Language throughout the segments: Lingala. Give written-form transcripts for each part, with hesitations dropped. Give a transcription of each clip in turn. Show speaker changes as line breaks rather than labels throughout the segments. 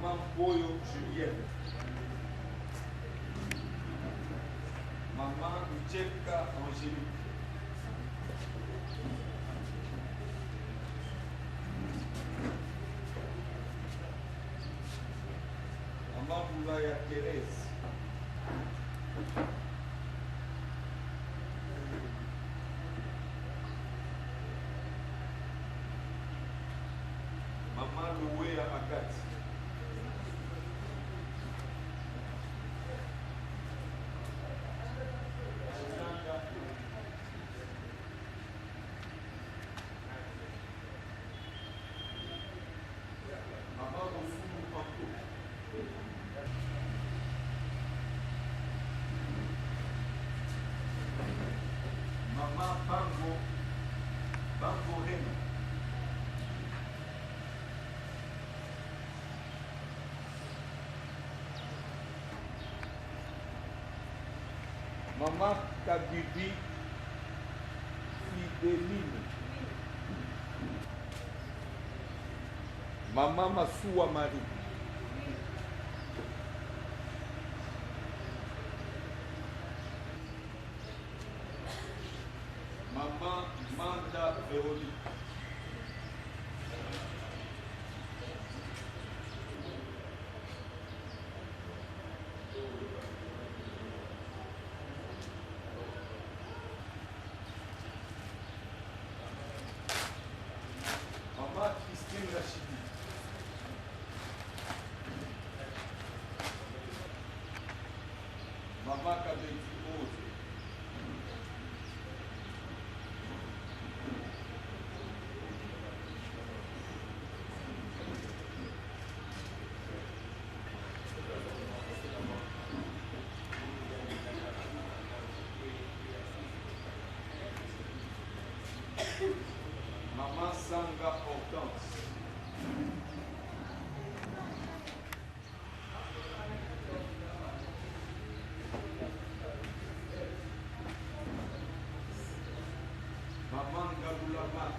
Maman Boyo Julienne. Maman Ucheka Angélique. Maman Boulaya Thérèse. Maman Loué Amakati. Bango Rema. Maman Kabibi Fideline. Maman Massoua Marie. Maman Manda Véronique. Maman Christine Rachidi. Maman Kabeti Ose. Maman Sanga Hortense. Maman Gaboula Mat.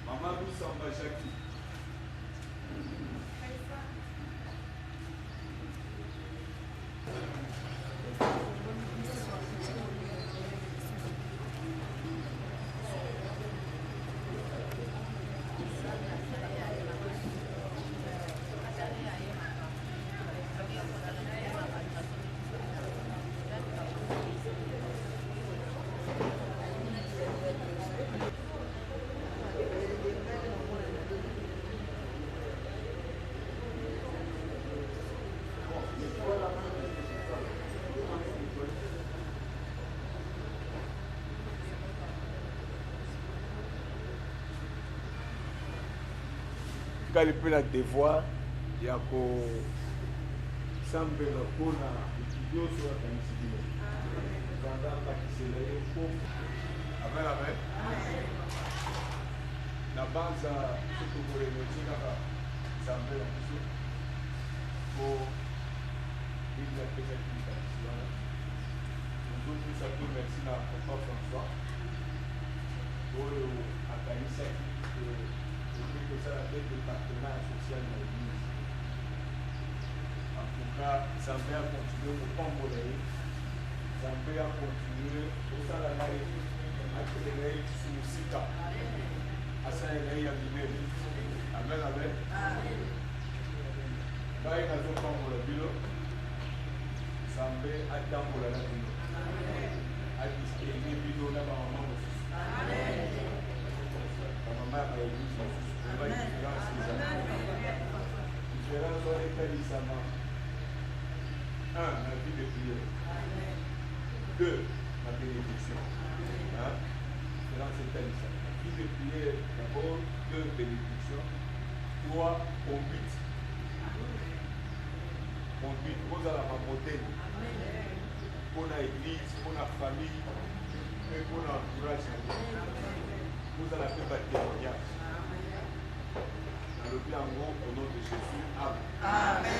Maman Boussamba Jackie. Quand il peut la devoir, il y a que semble le coup na étudier sur la candidature. Pendant que c'est le coup, avec la main, la base à ce que vous voulez dire, semble la question pour il y a peut-être une candidature. Nous tous ça tout merci à Papa François pour la candidature. Que ça avec le partenaire social de l'Église. En tout cas, ça va continuer au Congolais, ça va continuer au Salanaï, à Télénaï, sous le Sika, à Saint-Hénaï, à Bibé. Amen, amen. Quand il y a un Congolais, ça va à Dambola, à distinguer Bido, là, par maman aussi. Maman a église aussi. Différence dans les talismans. 1. La vie de prière. 2. La bénédiction. Différence des talismans. La vie de prière d'abord. 2. Bénédiction. 3. Conduite. Conduite. Vous allez la modèle. Pour l'église, pour la famille, et pour l'entourage. Vous allez faire votre témoignage. Dans le bien mot, au nom de Jésus. Amen. Amen.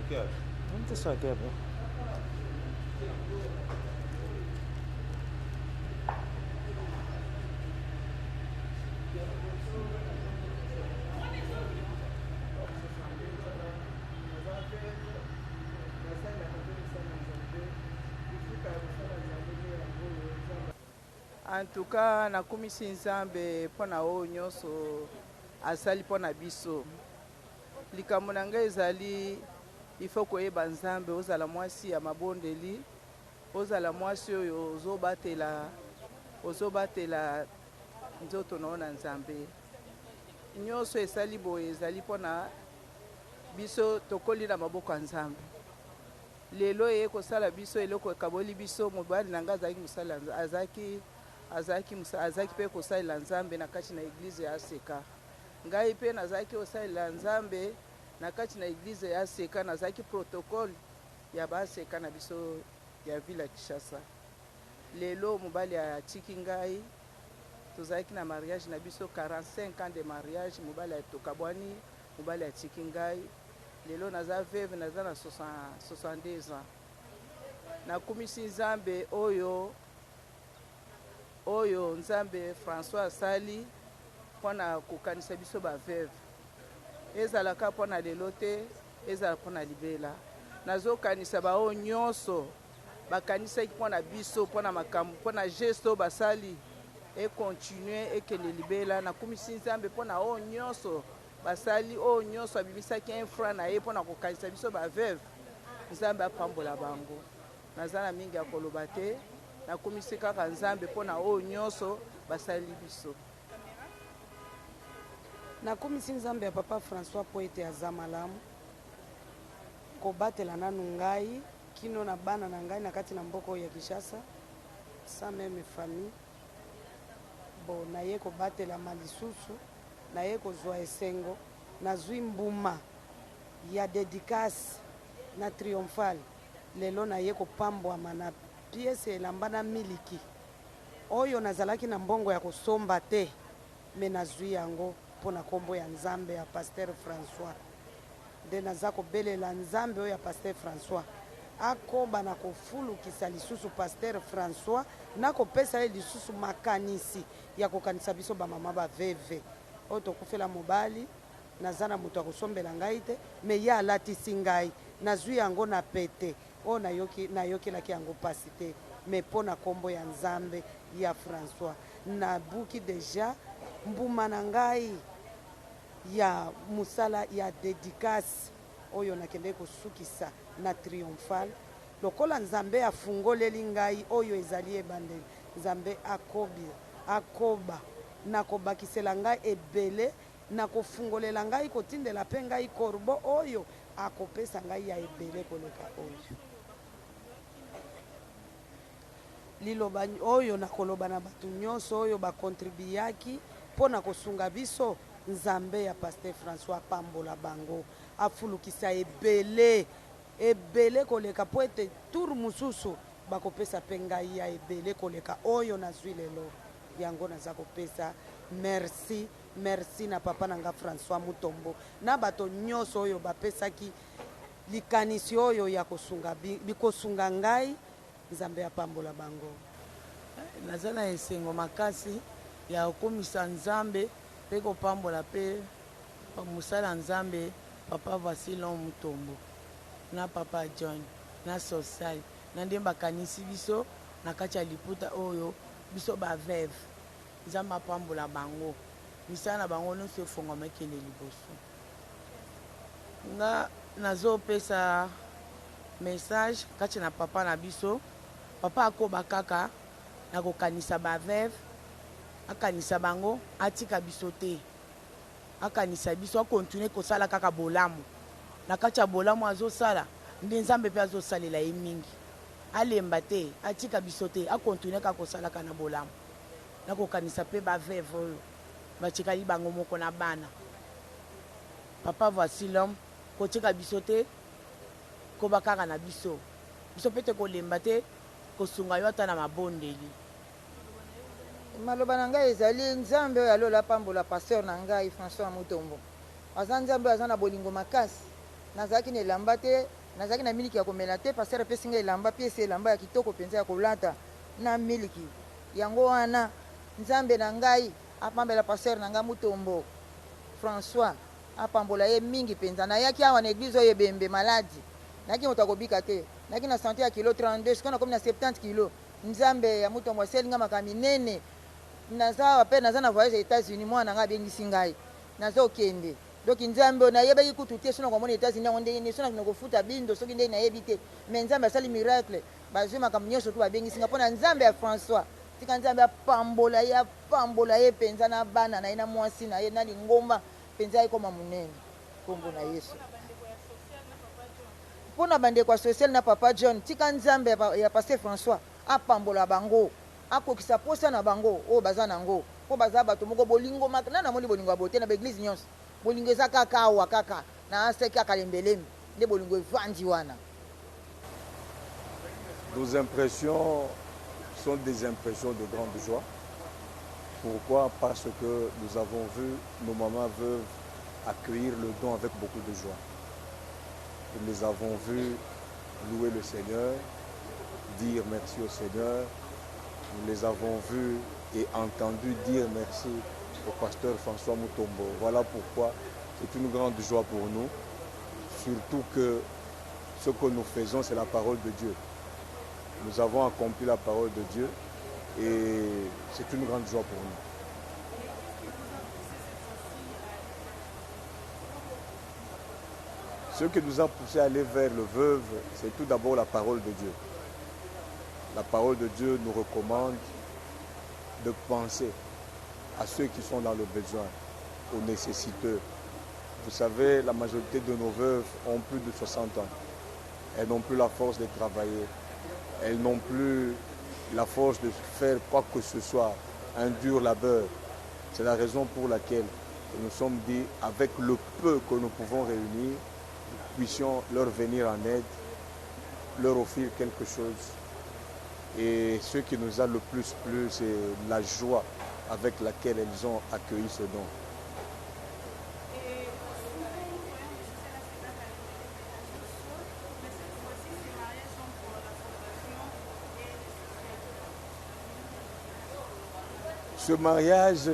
maquillage.
Não só que é bom.
En tout cas, nakumisi nzambe mpona oyo nyonso asali mpona biso. Likambo na ngai ezali ifo koyeba nzambe, ozala mwasi ya mabondeli, ozala mwasi oyo ozobatela nzoto na yo na nzambe. Nyonso esali boye ezali mpona biso tokoli na maboko ya nzambe. Lelo eye kosala biso eloko ekaboli biso, mobali na ngai azalaki mosala azalaki mpe kosalela nzambe na kati na eglize ya aseka. Ngai mpe nazalaki kosalela nzambe na kati na eglize ya aseka, nazalaki protocole ya baseka na biso ya ville ya Kinshasa. Lelo mobali atiki ngai, tozalaki na mariage na biso 45 ans de mariage, mobali tokabwani, mobali atiki ngai. Lelo naza veuve, naza na 62 ans. Nakumisi nzambe oyo nzambe François asali mpona kokanisa biso ba veuve. Ezalaka mpona lelo te, ezala mpona libela. Nazokanisa bao nyonso bakanisaki mpona biso, mpona makambo, mpona gesto basali ekontinue ekende libela. Nakumisi nzambe mpona oyo nyonso basali, oyo nyonso abimisaki infra na ye mpona kokanisa biso ba veuve. Nzambe apambola bango. Naza na mingi ya koloba te, nakumisi kaka nzambe mpona oyo nyonso basali biso.
Nakumisi nzambe ya papa François po ete aza malamu kobatela nanu ngai kino na bana na ngai na kati na mboko ya Kinshasa sans même famille. Bo na ye kobatela malisusu, na ye kozwa esengo, nazwi mbuma ya dédicace na triomphal. Lelo na ye kopambwama na piese elamba na miliki oyo nazalaki na mbongo ya kosomba te, me nazwi yango mpona kombo ya nzambe ya Pasteur François. Nde naza kobelela nzambe oyo ya Pasteur François akoba na kofulukisa lisusu Pasteur François, na kopesa ye lisusu makanisi ya kokanisa biso bamama baveve oyo tokufela mobali. Naza na moto akosombela ngai te, me ye alatisi ngai, nazwi yango na pete oyo nayokelaki yango pasi te, me mpona kombo ya nzambe ya François. Nabuki deja mbuma na ngai ya musala ya dédicace oyo nakende kosukisa na triomphal. Lokola nzambe afungoleli ngai oyo ezali ebandeli, nzambe akoba na kobakisela ngai ebele, na kofungolela ngai kotindela mpe ngai korbo oyo akopesa ngai ya ebele koleka oyo. Liloba oyo nakoloba na bato nyonso oyo bakontribuyaki mpona kosunga biso, nzambe ya Pasteur François pambola bango, afulukisa ebele koleka po ete tour mosusu bakopesa mpe ngai ya ebele koleka oyo nazwi lelo. Yango naza kopesa merci na papa nanga François Mutombo na bato nyonso oyo bapesaki likanisi oyo ya kosunga ngai, nzambe apambola bango.
Naza na esengo makasi ya kokomisa nzambe mpe kopambola mpe mosala nzambe papa Vasilon Mutombo na papa John na Sosai na nde bakanisi biso na kati ya liputa oyo biso baveve. Nzambe apambola bango, misala na bango nyonso efongwama ekende liboso. Nga nazopesa message kati na papa na biso. Papa akoba kaka na kokanisa baveve, akanisa bango, atika biso te, akanisa biso, akontinue kosala kaka bolamu. Na kati ya bolamu azosala, nde nzambe mpe azosalela ye mingi. Alemba te, atika biso te, akontinue kaka kosala kana bolamu. Na kokanisa mpe baveve oyo batikali bango moko na bana. Papa Vasilom kotika biso te, koba kaka na biso. Biso mpe te kolemba te, kosunga yo ata na mabondeli.
Maloba na ngai ezali nzambe oyo alola pambola Pasteur na ngai François Mutombo. Aza nzambe aza na bolingo makasi, nazalaki na elamba te, nazalaki na miliki ya komela te, pasteur apesi ngai elamba mpe esi elamba ya kitoko mpenza ya kolata na miliki. Yango wana nzambe na ngai apambela pasteur na ngai Mutombo François, apambola ye mingi mpenza. Nayaki awa na eglize oyo ebembe maladi, nayaki moto akobika te, nayaki na santé ya kilo 32, sikoyo nakomi na 70 kilo. Nzambe ya Mutombo aselinga makambo minene. Naza pe naza na voyage aux États-Unis, mwana nga abengisi ngai nazokende. Donc nzambe nayebaki kutu te sona komona États-Unis ngo ndenge sona kofuta bindo soki ndenge nayebi te, mais nzambe asali miracle bazwi makambo nyonso tu babengisi nga mpona nzambe ya François. Tika nzambe apambola ye mpenza na bana na ye na mwasi na ye na lingomba mpenza ekoma monene kombo na Yesu. Mpona bandeko ya social na papa John, tika nzambe ya pasteur François apambola bango, akokisa posa na bango oyo baza nango, mpo baza bato moko bolingo makana na moni bolingo ya bote na baeglise nyonso. Bolingo eza kaka awa kaka na ase kaka lembelembe nde bolingo evandi wana.
Nos impressions sont des impressions de grande joie. Pourquoi? Parce que nous avons vu nos mamans veuves accueillir le don avec beaucoup de joie. Nous les avons vus louer le Seigneur, dire merci au Seigneur. Nous les avons vus et entendus dire merci au pasteur François Mutombo. Voilà pourquoi c'est une grande joie pour nous. Surtout que ce que nous faisons, c'est la parole de Dieu. Nous avons accompli la parole de Dieu et c'est une grande joie pour nous. Ce qui nous a poussé à aller vers le veuve, c'est tout d'abord la parole de Dieu. La parole de Dieu nous recommande de penser à ceux qui sont dans le besoin, aux nécessiteux. Vous savez, la majorité de nos veuves ont plus de 60 ans. Elles n'ont plus la force de travailler. Elles n'ont plus la force de faire quoi que ce soit, un dur labeur. C'est la raison pour laquelle nous nous sommes dit, avec le peu que nous pouvons réunir, nous puissions leur venir en aide, leur offrir quelque chose. Et ce qui nous a le plus plu, c'est la joie avec laquelle elles ont accueilli ce don. Ce mariage,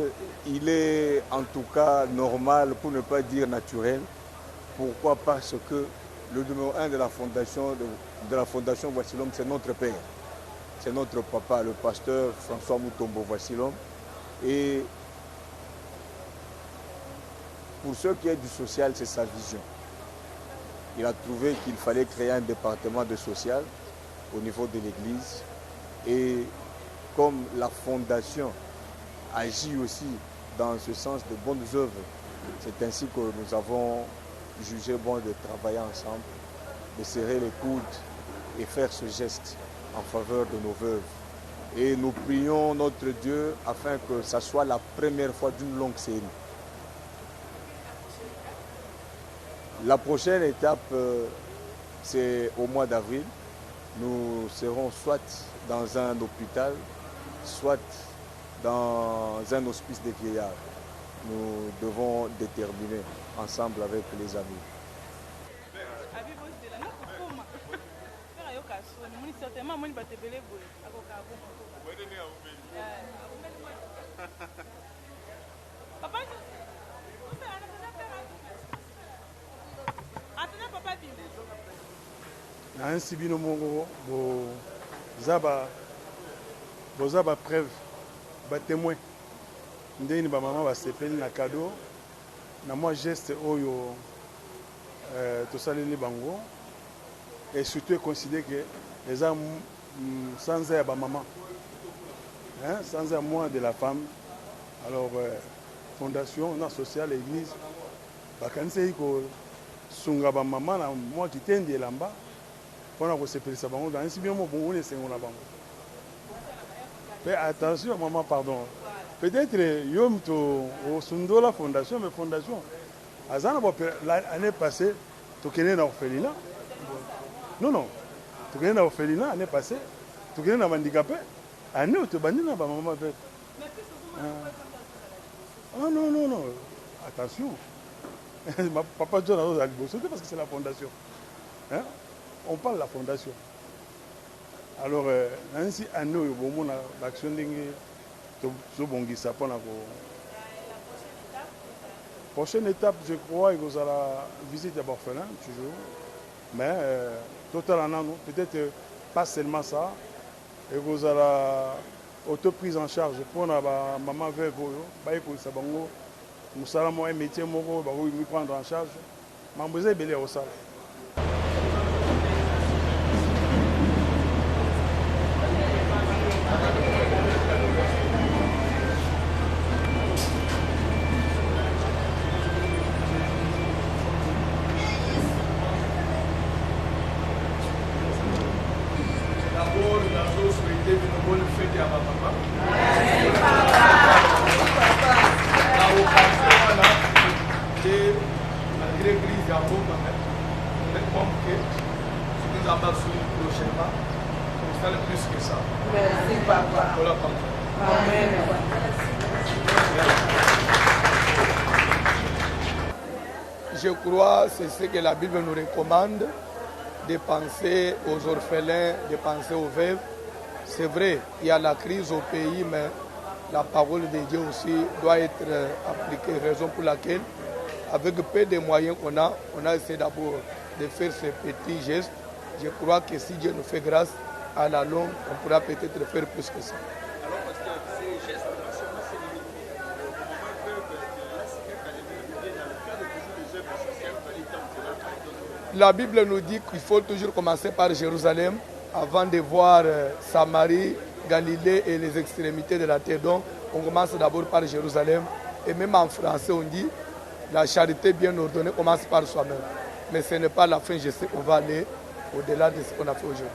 il est en tout cas normal, pour ne pas dire naturel. Pourquoi? Parce que le numéro 1 de la fondation Voici l'homme, c'est notre père. C'est notre papa, le pasteur François Mutombo Voici l'homme. Et pour ce qui est du social, c'est sa vision. Il a trouvé qu'il fallait créer un département de social au niveau de l'église. Et comme la fondation agit aussi dans ce sens de bonnes œuvres, c'est ainsi que nous avons jugé bon de travailler ensemble, de serrer les coudes et faire ce geste en faveur de nos veuves. Et nous prions notre Dieu afin que ça soit la première fois d'une longue série. La prochaine étape, c'est au mois d'avril. Nous serons soit dans un hôpital, soit dans un hospice des vieillards. Nous devons déterminer ensemble avec les amis.
Ainsi bino mongo boza ba preuve ba témoin ndeni ba maman ba sepeli na cadeau na moi geste oyo to saleli bango et surtout considérer que les hommes sans aide ba maman sans aide moi de la femme. Alors fondation na sociale église ba kanise ko sunga ba maman na moi qui tendi elamba pona ko sepelisa bango dans ainsi bien mo bongo ne sengo na bango. Mais attention maman, pardon. Peut-être yom to sundo la fondation, mais fondation azana l'année passée to kene na orphelinat. Non, to kene na orphelinat l'année passée, to kene na handicapé, année to bandi na ba maman fait. Ah non, attention. Papa John a osé bosser parce que c'est la fondation. Hein? On parle de la fondation. Alors, ainsi, à nous, il y a l'action de la prochaine étape, je crois, il y a la visite des orphelins, toujours. Mais, total en an, peut-être pas seulement ça. Et il y a la auto-prise en charge pour la maman veuve. Nous avons un métier, nous prendre en charge. Mais nous avons besoin de ça.
Je crois que c'est ce que la Bible nous recommande, de penser aux orphelins, de penser aux veuves. C'est vrai, il y a la crise au pays, mais la parole de Dieu aussi doit être appliquée, raison pour laquelle, avec peu de moyens qu'on a, on a essayé d'abord de faire ces petits gestes. Je crois que si Dieu nous fait grâce, à la longue, on pourra peut-être faire plus que ça.
Alors, parce que ces gestes-là, c'est limité.
La Bible nous dit qu'il faut toujours commencer par Jérusalem avant de voir Samarie, Galilée et les extrémités de la terre. Donc, on commence d'abord par Jérusalem. Et même en français, on dit la charité bien ordonnée commence par soi-même. Mais ce n'est pas la fin, je sais qu'on va aller au-delà de ce qu'on a fait aujourd'hui.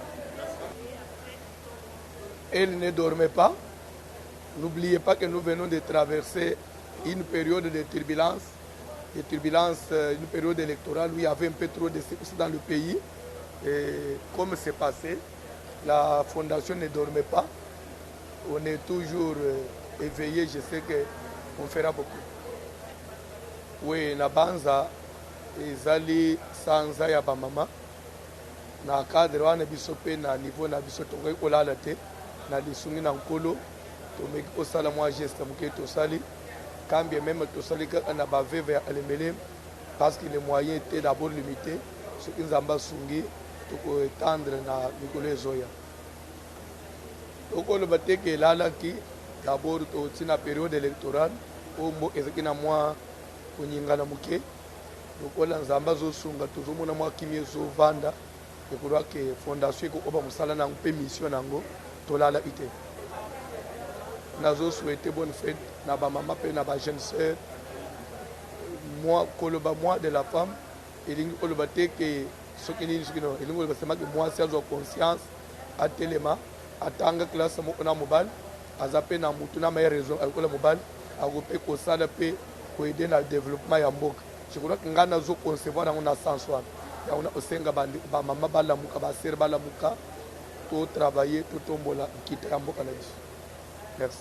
Elle ne dormait pas. N'oubliez pas que nous venons de traverser une période de turbulence, une période électorale où il y avait un peu trop de sécurité dans le pays. Et comme c'est passé, la fondation ne dormait pas. On est toujours éveillé, je sais qu'on fera beaucoup. Oui, na banza, ezali sanza ya ba mama. Na cadre wana biso pe na niveau na biso tokoki kolala te na lisungi na nkolo tomeki kosala mwa geste moke tosali quand bien même tosali kaka na baveve ya alemele parce que les moyens étaient d'abord limités soki nzambe asungi tokoetendre na mikolo ezoya tokoloba te ke elalaki d'abord totina période électorale oyo mboka ezalaki na mwa konyingana moke lokola nzambe azosunga tozomona mwa kimia ezovanda. Je crois que la fondation est en train de faire mission nango tolala ite. Nazo souhaité bonne fête na ba maman pe na ba jeune sœur. Moi koloba moi de la femme et lingi koloba te que ce qui ni sikino lingi koloba sema que moi c'est en conscience à telema atanga classe mo na mobile azape na mutu na meilleure raison alikola mobile agope ko sala pe ko aider na développement ya mboka. Je crois que ngana zo concevoir na na sens wana. On osenga ba mama balamuka ba ser balamuka to travailler to tombola kita ya mboka na biso. Merci.